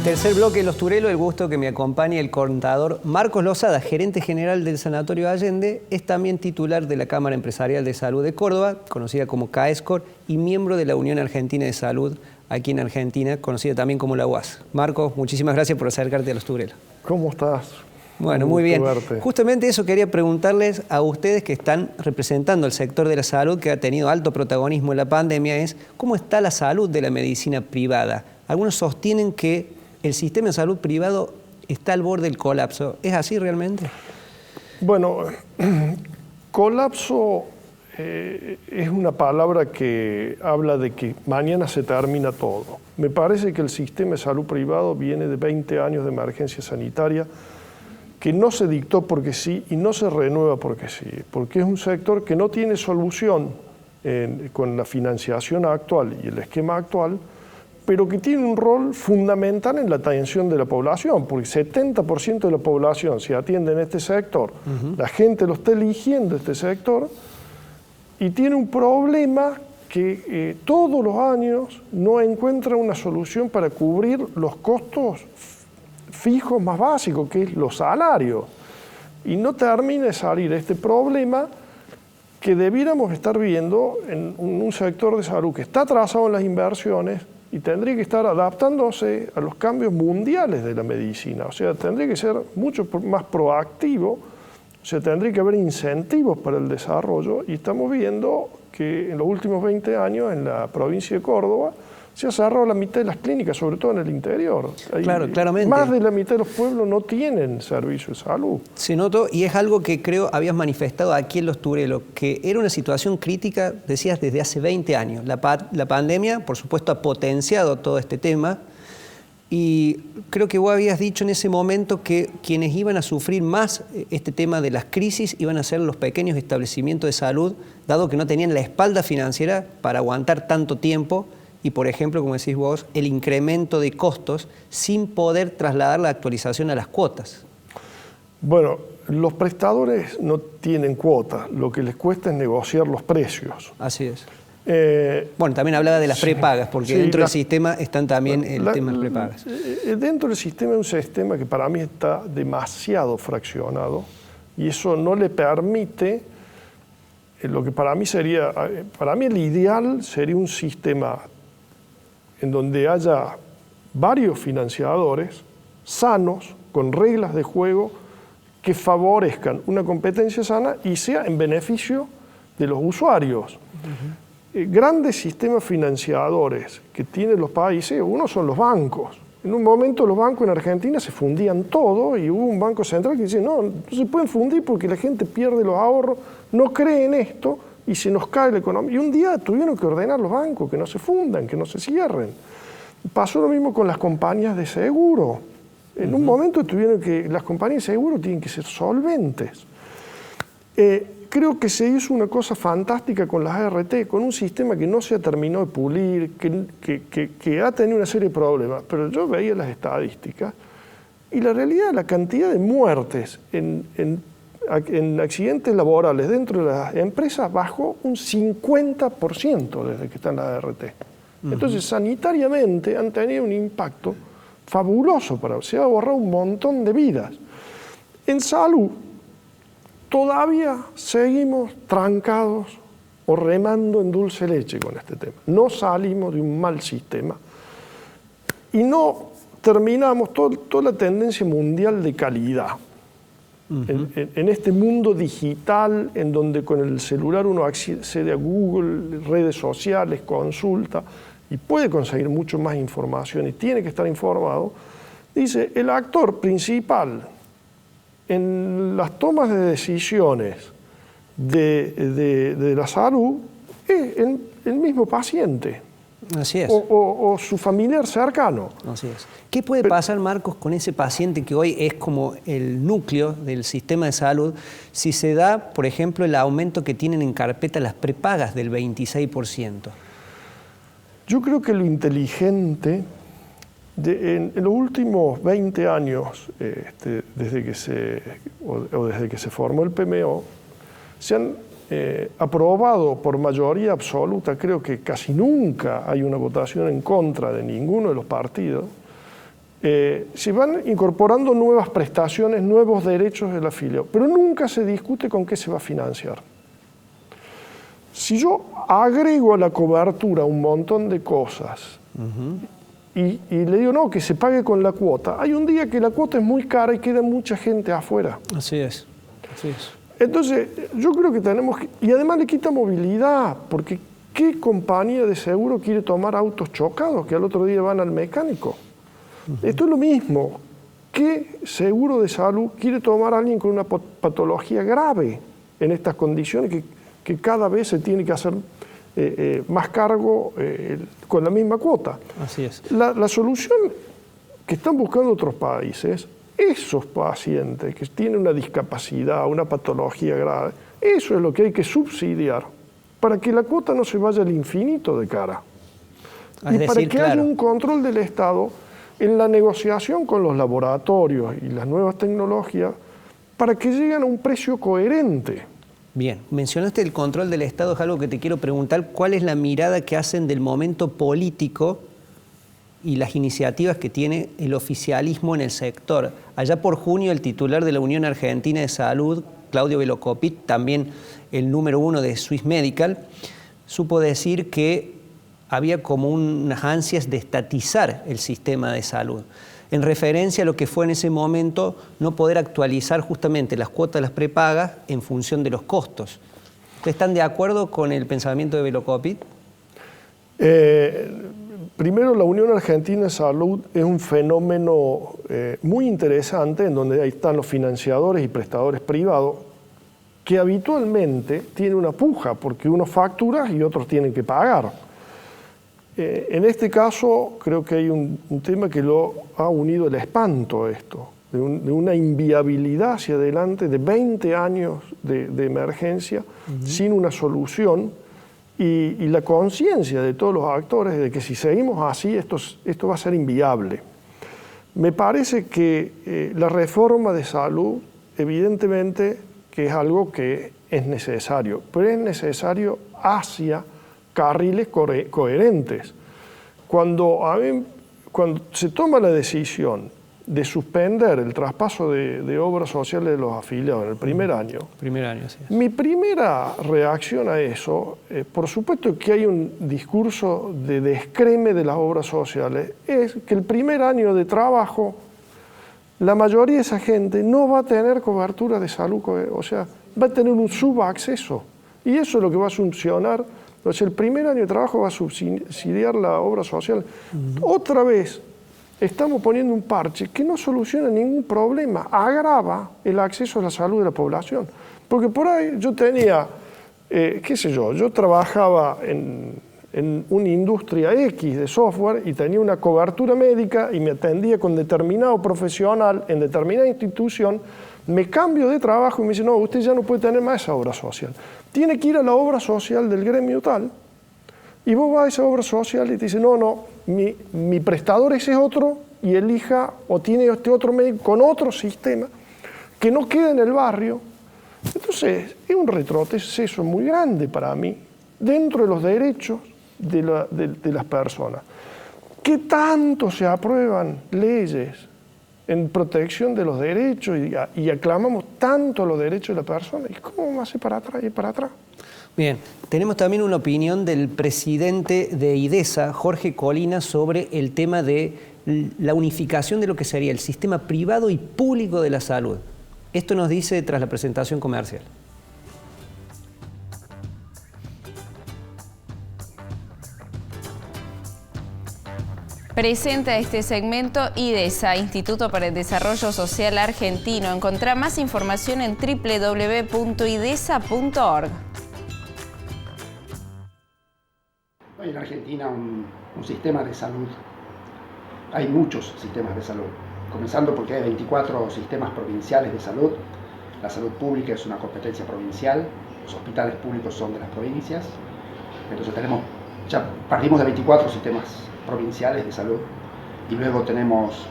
Tercer bloque de Los Turelo, el gusto que me acompañe el contador Marcos Lozada, gerente general del Sanatorio Allende, es también titular de la Cámara Empresarial de Salud de Córdoba, conocida como CAESCOR, y miembro de la Unión Argentina de Salud, aquí en Argentina, conocida también como la UAS. Marcos, muchísimas gracias por acercarte a Los Turelo. ¿Cómo estás? Bueno, muy bien. Justamente eso quería preguntarles a ustedes que están representando el sector de la salud que ha tenido alto protagonismo en la pandemia, es ¿cómo está la salud de la medicina privada? Algunos sostienen que el sistema de salud privado está al borde del colapso. ¿Es así realmente? Bueno, colapso es una palabra que habla de que mañana se termina todo. Me parece que el sistema de salud privado viene de 20 años de emergencia sanitaria que no se dictó porque sí y no se renueva porque sí, porque es un sector que no tiene solución con la financiación actual y el esquema actual, pero que tiene un rol fundamental en la atención de la población, porque 70% de la población se atiende en este sector, la gente lo está eligiendo este sector, y tiene un problema que todos los años no encuentra una solución para cubrir los costos fijos más básicos, que es los salarios, y no termina de salir este problema que debiéramos estar viendo en un sector de salud que está atrasado en las inversiones y tendría que estar adaptándose a los cambios mundiales de la medicina. O sea, tendría que ser mucho más proactivo, o sea, tendría que haber incentivos para el desarrollo, y estamos viendo que en los últimos 20 años en la provincia de Córdoba se ha cerrado la mitad de las clínicas, sobre todo en el interior. Claro, claramente. Más de la mitad de los pueblos no tienen servicio de salud. Se notó, y es algo que creo habías manifestado aquí en Los Turelo, que era una situación crítica, decías, desde hace 20 años. La pandemia, por supuesto, ha potenciado todo este tema, y creo que vos habías dicho en ese momento que quienes iban a sufrir más este tema de las crisis iban a ser los pequeños establecimientos de salud, dado que no tenían la espalda financiera para aguantar tanto tiempo, y, por ejemplo, como decís vos, el incremento de costos sin poder trasladar la actualización a las cuotas. Bueno, los prestadores no tienen cuotas, lo que les cuesta es negociar los precios. Así es. Bueno, también hablaba de las prepagas, porque dentro del sistema están también el tema de las prepagas. Dentro del sistema es un sistema que para mí está demasiado fraccionado, y eso no le permite lo que para mí el ideal sería un sistema en donde haya varios financiadores sanos, con reglas de juego que favorezcan una competencia sana y sea en beneficio de los usuarios. Grandes sistemas financiadores que tienen los países, uno son los bancos. En un momento los bancos en Argentina se fundían todo, y hubo un banco central que dice, no se pueden fundir porque la gente pierde los ahorros, no cree en esto y se nos cae la economía. Y un día tuvieron que ordenar los bancos que no se fundan, que no se cierren. Pasó lo mismo con las compañías de seguro. En un momento tuvieron que, las compañías de seguro tienen que ser solventes. Creo que se hizo una cosa fantástica con las ART, con un sistema que no se ha terminado de pulir, que ha tenido una serie de problemas, pero yo veía las estadísticas y la realidad, la cantidad de muertes en accidentes laborales dentro de las empresas bajó un 50% desde que están las ART. Entonces, sanitariamente han tenido un impacto fabuloso, se ha ahorrado un montón de vidas. En salud, todavía seguimos trancados o remando en dulce leche con este tema. No salimos de un mal sistema y no terminamos toda la tendencia mundial de calidad. En este mundo digital, en donde con el celular uno accede a Google, redes sociales, consulta, y puede conseguir mucho más información y tiene que estar informado, dice, el actor principal en las tomas de decisiones de la salud es el mismo paciente. Así es. O su familiar cercano. Así es. ¿Qué puede pasar, Marcos, con ese paciente que hoy es como el núcleo del sistema de salud si se da, por ejemplo, el aumento que tienen en carpeta las prepagas del 26%? Yo creo que lo inteligente, en los últimos 20 años, desde que se formó el PMO, se han aprobado por mayoría absoluta, creo que casi nunca hay una votación en contra de ninguno de los partidos, se van incorporando nuevas prestaciones, nuevos derechos del afiliado, pero nunca se discute con qué se va a financiar. Si yo agrego a la cobertura un montón de cosas y le digo, no, que se pague con la cuota, hay un día que la cuota es muy cara y queda mucha gente afuera. Así es, así es. Entonces, yo creo que tenemos que... Y además le quita movilidad, porque ¿qué compañía de seguro quiere tomar autos chocados que al otro día van al mecánico? Esto es lo mismo. ¿Qué seguro de salud quiere tomar a alguien con una patología grave en estas condiciones que cada vez se tiene que hacer más cargo con la misma cuota? Así es. La solución que están buscando otros países, esos pacientes que tienen una discapacidad, una patología grave, eso es lo que hay que subsidiar para que la cuota no se vaya al infinito de cara. Y para que haya un control del Estado en la negociación con los laboratorios y las nuevas tecnologías para que lleguen a un precio coherente. Bien, mencionaste el control del Estado, es algo que te quiero preguntar, ¿cuál es la mirada que hacen del momento político y las iniciativas que tiene el oficialismo en el sector? Allá por junio, el titular de la Unión Argentina de Salud, Claudio Velocopit, también el número 1 de Swiss Medical, supo decir que había como unas ansias de estatizar el sistema de salud, en referencia a lo que fue en ese momento no poder actualizar justamente las cuotas de las prepagas en función de los costos. ¿Ustedes están de acuerdo con el pensamiento de Velocopit? Primero, la Unión Argentina de Salud es un fenómeno muy interesante en donde ahí están los financiadores y prestadores privados que habitualmente tienen una puja porque unos facturan y otros tienen que pagar. En este caso creo que hay un tema que lo ha unido el espanto a esto, de una inviabilidad hacia adelante de 20 años de emergencia sin una solución y la conciencia de todos los actores de que si seguimos así esto va a ser inviable. Me parece que la reforma de salud evidentemente que es algo que es necesario, pero es necesario hacia carriles coherentes. Cuando se toma la decisión de suspender el traspaso de obras sociales de los afiliados en el primer año, Sí. Mi primera reacción a eso, por supuesto que hay un discurso de descreme de las obras sociales, es que el primer año de trabajo la mayoría de esa gente no va a tener cobertura de salud, o sea, va a tener un subacceso. Y eso es lo que va a funcionar. Entonces, el primer año de trabajo va a subsidiar la obra social. Otra vez, estamos poniendo un parche que no soluciona ningún problema, agrava el acceso a la salud de la población. Porque por ahí yo tenía, yo trabajaba en una industria X de software y tenía una cobertura médica y me atendía con determinado profesional en determinada institución, me cambio de trabajo y me dice, no, usted ya no puede tener más esa obra social. Tiene que ir a la obra social del gremio tal, y vos vas a esa obra social y te dice, no, mi prestador ese es otro y elija o tiene este otro médico con otro sistema que no queda en el barrio. Entonces, es un retroceso muy grande para mí dentro de los derechos de las personas. ¿Qué tanto se aprueban leyes en protección de los derechos y aclamamos tanto los derechos de la persona? ¿Y cómo va a ser para atrás y para atrás? Bien, tenemos también una opinión del presidente de IDESA, Jorge Colina, sobre el tema de la unificación de lo que sería el sistema privado y público de la salud. Esto nos dice tras la presentación comercial. Presenta este segmento IDESA, Instituto para el Desarrollo Social Argentino. Encontrá más información en www.idesa.org. Hay en Argentina un sistema de salud. Hay muchos sistemas de salud, comenzando porque hay 24 sistemas provinciales de salud. La salud pública es una competencia provincial, los hospitales públicos son de las provincias. Entonces ya partimos de 24 sistemas provinciales de salud y luego tenemos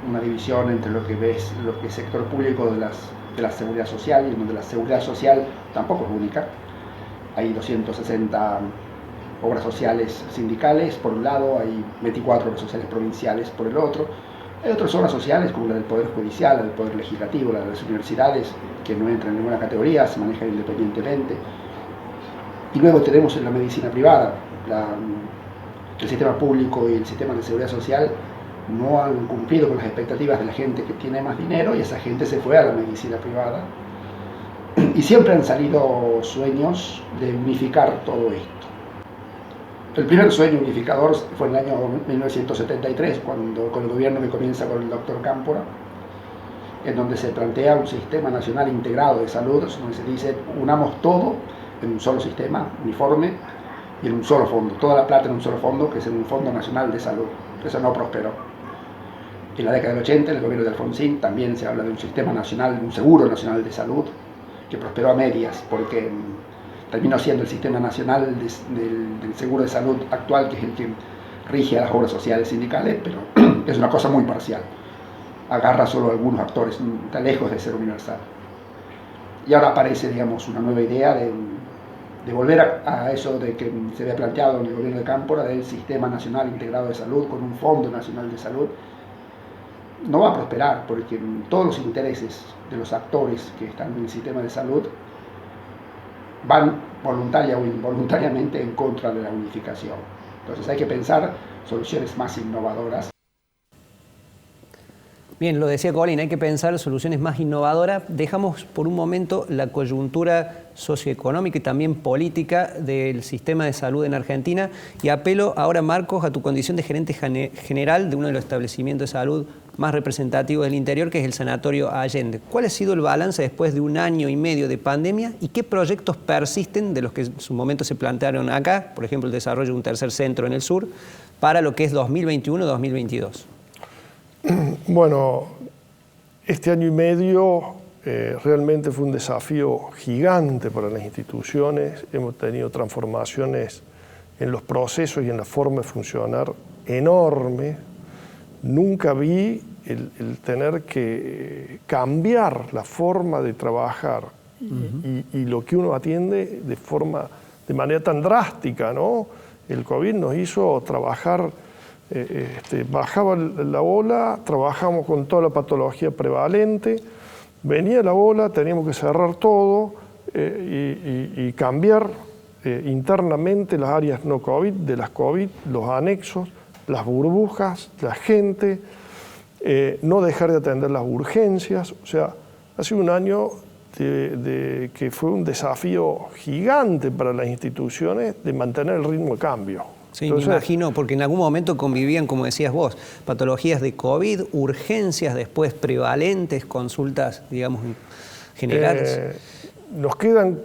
una división entre lo que es el sector público de la seguridad social, y en donde la seguridad social tampoco es única. Hay 260 obras sociales sindicales por un lado, hay 24 obras sociales provinciales por el otro, Hay otras zonas sociales como la del Poder Judicial, la del Poder Legislativo, la de las universidades, que no entran en ninguna categoría, se manejan independientemente. Y luego tenemos en la medicina privada, el sistema público y el sistema de seguridad social no han cumplido con las expectativas de la gente que tiene más dinero y esa gente se fue a la medicina privada. Y siempre han salido sueños de unificar todo esto. El primer sueño unificador fue en el año 1973, cuando, con el gobierno que comienza con el doctor Cámpora, en donde se plantea un sistema nacional integrado de salud, donde se dice unamos todo en un solo sistema uniforme y en un solo fondo, toda la plata en un solo fondo, que es en un Fondo Nacional de Salud. Eso no prosperó. En la década del 80, en el gobierno de Alfonsín, también se habla de un sistema nacional, un seguro nacional de salud, que prosperó a medias, porque terminó siendo el sistema nacional del seguro de salud actual, que es el que rige a las obras sociales sindicales, pero es una cosa muy parcial. Agarra solo a algunos actores, está lejos de ser universal. Y ahora aparece, digamos, una nueva idea de volver a eso de que se había planteado en el gobierno de Cámpora, del Sistema Nacional Integrado de Salud, con un Fondo Nacional de Salud. No va a prosperar, porque todos los intereses de los actores que están en el sistema de salud van voluntaria o involuntariamente en contra de la unificación. Entonces hay que pensar soluciones más innovadoras. Bien, lo decía Colin, hay que pensar soluciones más innovadoras. Dejamos por un momento la coyuntura socioeconómica y también política del sistema de salud en Argentina y apelo ahora, Marcos, a tu condición de gerente general de uno de los establecimientos de salud más representativos del interior, que es el Sanatorio Allende. ¿Cuál ha sido el balance después de 1 año y medio de pandemia y qué proyectos persisten de los que en su momento se plantearon acá, por ejemplo el desarrollo de un tercer centro en el sur, para lo que es 2021-2022? Bueno, este año y medio realmente fue un desafío gigante para las instituciones. Hemos tenido transformaciones en los procesos y en la forma de funcionar enormes. Nunca vi el tener que cambiar la forma de trabajar y lo que uno atiende de manera tan drástica, ¿no? El COVID nos hizo trabajar. Bajaba la ola, trabajamos con toda la patología prevalente, venía la ola, teníamos que cerrar todo y cambiar internamente las áreas no COVID, de las COVID, los anexos, las burbujas, la gente, no dejar de atender las urgencias. O sea, ha sido un año que fue un desafío gigante para las instituciones de mantener el ritmo de cambio. Sí, entonces, me imagino, porque en algún momento convivían, como decías vos, patologías de COVID, urgencias, después prevalentes, consultas, digamos, generales. Nos quedan,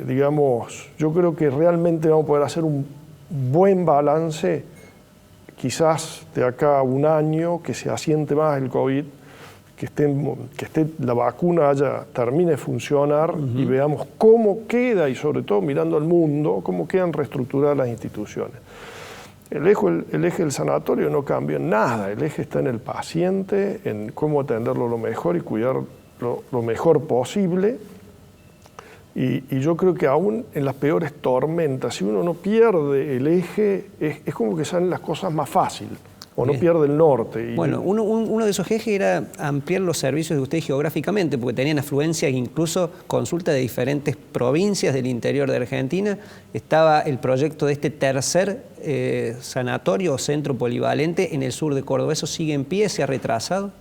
digamos, yo creo que realmente vamos a poder hacer un buen balance, quizás de acá a 1 año, que se asiente más el COVID, que esté la vacuna termine de funcionar y veamos cómo queda, y sobre todo mirando al mundo, cómo quedan reestructuradas las instituciones. El eje del sanatorio no cambió en nada, el eje está en el paciente, en cómo atenderlo lo mejor y cuidarlo lo mejor posible. Y yo creo que aún en las peores tormentas, si uno no pierde el eje, es como que salen las cosas más fáciles. O no pierde el norte. Bueno, uno de esos ejes era ampliar los servicios de ustedes geográficamente, porque tenían afluencia e incluso consulta de diferentes provincias del interior de Argentina. Estaba el proyecto de este tercer sanatorio o centro polivalente en el sur de Córdoba. ¿Eso sigue en pie? ¿Se ha retrasado?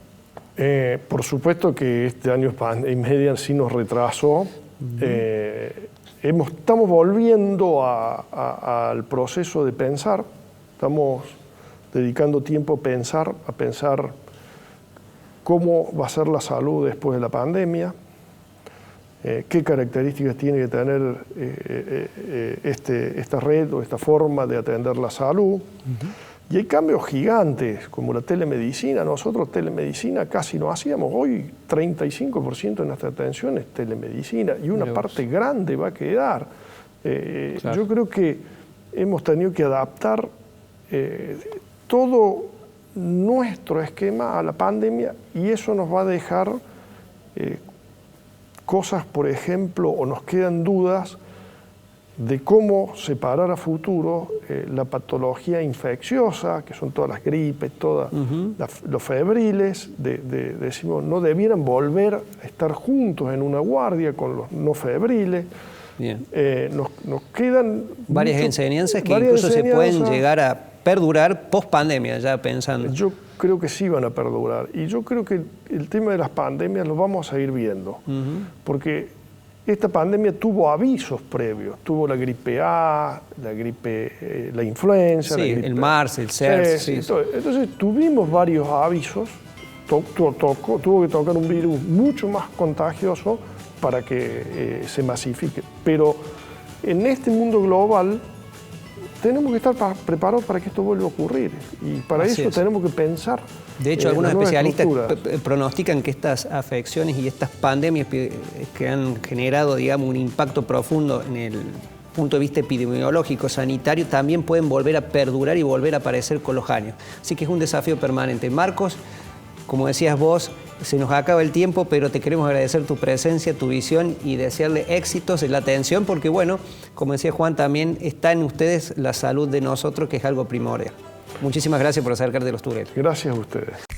Por supuesto que este año y medio sí nos retrasó. Estamos volviendo al proceso de pensar. Estamos dedicando tiempo a pensar cómo va a ser la salud después de la pandemia, qué características tiene que tener esta red o esta forma de atender la salud. Y hay cambios gigantes, como la telemedicina. Nosotros telemedicina casi no hacíamos. Hoy 35% de nuestra atención es telemedicina y una parte grande va a quedar. Claro. Yo creo que hemos tenido que adaptar todo nuestro esquema a la pandemia y eso nos va a dejar cosas, por ejemplo, o nos quedan dudas de cómo separar a futuro la patología infecciosa, que son todas las gripes, todas los febriles, decimos, no debieran volver a estar juntos en una guardia con los no febriles. Bien. Nos quedan varias enseñanzas que incluso se pueden llegar a perdurar post pandemia, ya pensando. Yo creo que sí van a perdurar, y yo creo que el tema de las pandemias lo vamos a seguir viendo, porque esta pandemia tuvo avisos previos, tuvo la gripe A, la influenza, sí, la gripe, el MARS, el SARS. Sí, entonces tuvimos varios avisos, tuvo que tocar un virus mucho más contagioso para que se masifique. Pero en este mundo global tenemos que estar preparados para que esto vuelva a ocurrir, y para eso tenemos que pensar. De hecho, algunos especialistas pronostican que estas afecciones y estas pandemias que han generado, digamos, un impacto profundo en el punto de vista epidemiológico, sanitario, también pueden volver a perdurar y volver a aparecer con los años. Así que es un desafío permanente. Marcos, como decías vos, se nos acaba el tiempo, pero te queremos agradecer tu presencia, tu visión y desearle éxitos en la atención, porque bueno, como decía Juan, también está en ustedes la salud de nosotros, que es algo primordial. Muchísimas gracias por acercarte a los Tureles. Gracias a ustedes.